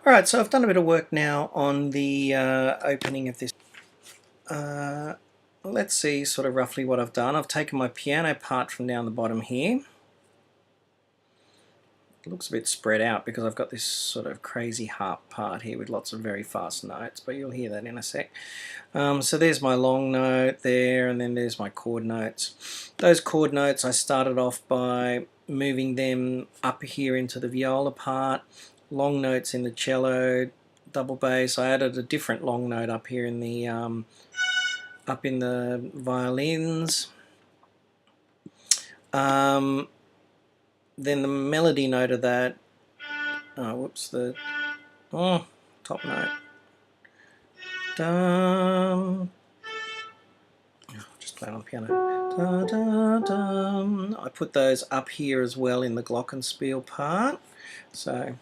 Alright, so I've done a bit of work now on the opening of this. Let's see sort of roughly what I've done. I've taken my piano part from down the bottom here. It looks a bit spread out because I've got this sort of crazy harp part here with lots of very fast notes, but you'll hear that in a sec. So there's my long note there, and then there's my chord notes. Those chord notes, I started off by moving them up here into the viola part, long notes in the cello, double bass. I added a different long note up here in the violins. Then the melody note of that. Top note. Dum. Just play it on the piano. Da, da, da. I put those up here as well in the glockenspiel part. So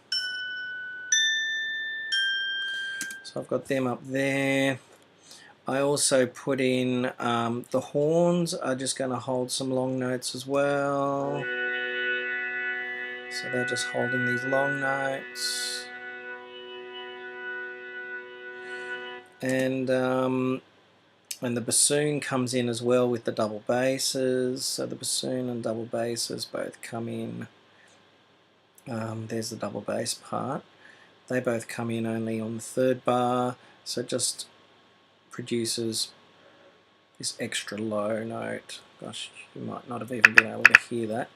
I've got them up there. I also put in the horns are just going to hold some long notes as well. So they're just holding these long notes. And the bassoon comes in as well with the double basses. So the bassoon and double basses both come in. There's the double bass part. They both come in only on the third bar, so it just produces this extra low note. Gosh, you might not have even been able to hear that.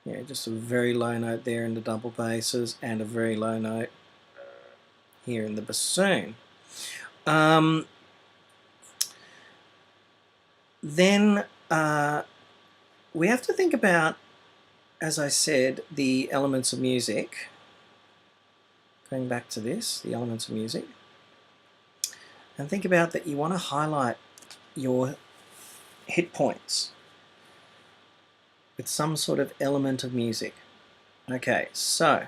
Yeah, just a very low note there in the double basses and a very low note here in the bassoon. Then we have to think about, as I said, the elements of music. Going back to this, the elements of music. And think about that you want to highlight your hit points with some sort of element of music. Okay, so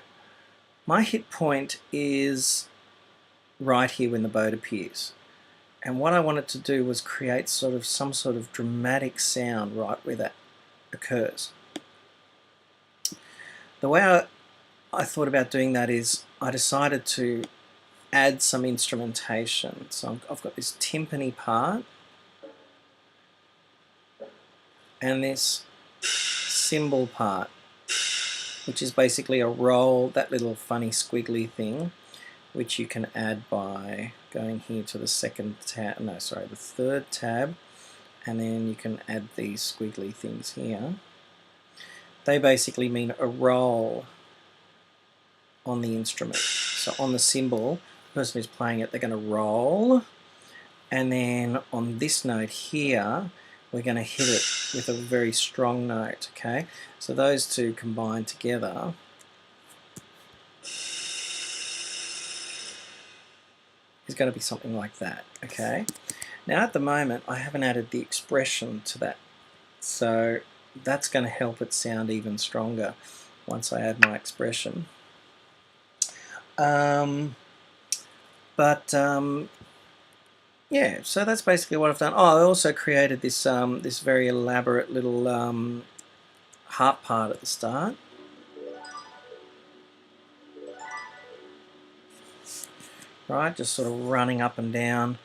my hit point is right here when the boat appears. And what I wanted to do was create some sort of dramatic sound right where that occurs. The way I thought about doing that is I decided to add some instrumentation. So I've got this timpani part and this cymbal part, which is basically a roll, that little funny squiggly thing, which you can add by going here to the the third tab, and then you can add these squiggly things here. They basically mean a roll on the instrument. So on the cymbal, the person who's playing it, they're going to roll, and then on this note here, we're going to hit it with a very strong note, okay? So those two combined together is going to be something like that, okay? Now at the moment, I haven't added the expression to that, so that's going to help it sound even stronger once I add my expression. Yeah, so that's basically what I've done. Oh, I also created this this very elaborate little harp part at the start. Right, just sort of running up and down.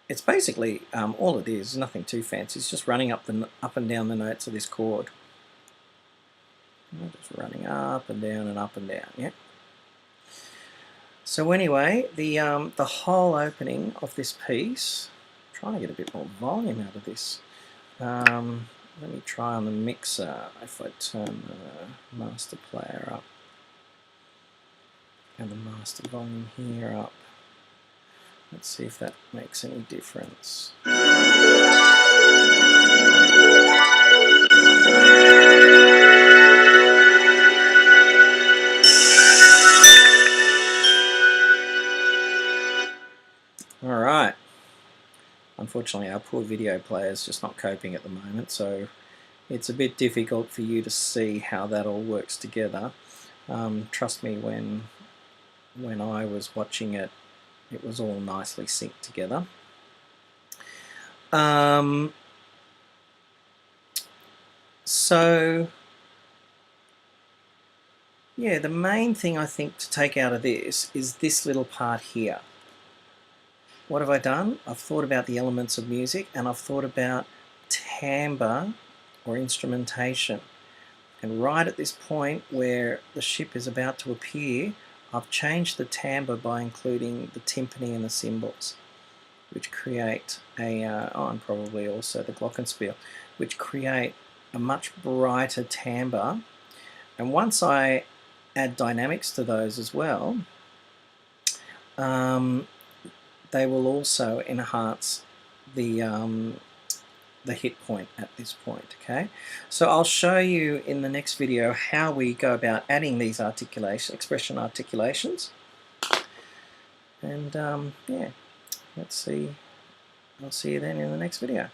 It's basically all it is, nothing too fancy. It's just running up and down the notes of this chord. Just running up and down and up and down. Yeah. So anyway, the whole opening of this piece. I'm trying to get a bit more volume out of this. Let me try on the mixer if I turn the master player up and the master volume here up. Let's see if that makes any difference. Alright. Unfortunately, our poor video player is just not coping at the moment, so it's a bit difficult for you to see how that all works together. Trust me, when I was watching it, it was all nicely synced together. So yeah, the main thing I think to take out of this is this little part here. What have I done? I've thought about the elements of music, and I've thought about timbre or instrumentation. And right at this point where the ship is about to appear, I've changed the timbre by including the timpani and the cymbals, which create a, and probably also the glockenspiel, which create a much brighter timbre. And once I add dynamics to those as well, they will also enhance the hit point at this point. Okay, so I'll show you in the next video how we go about adding these expression articulations, and yeah, let's see. I'll see you then in the next video.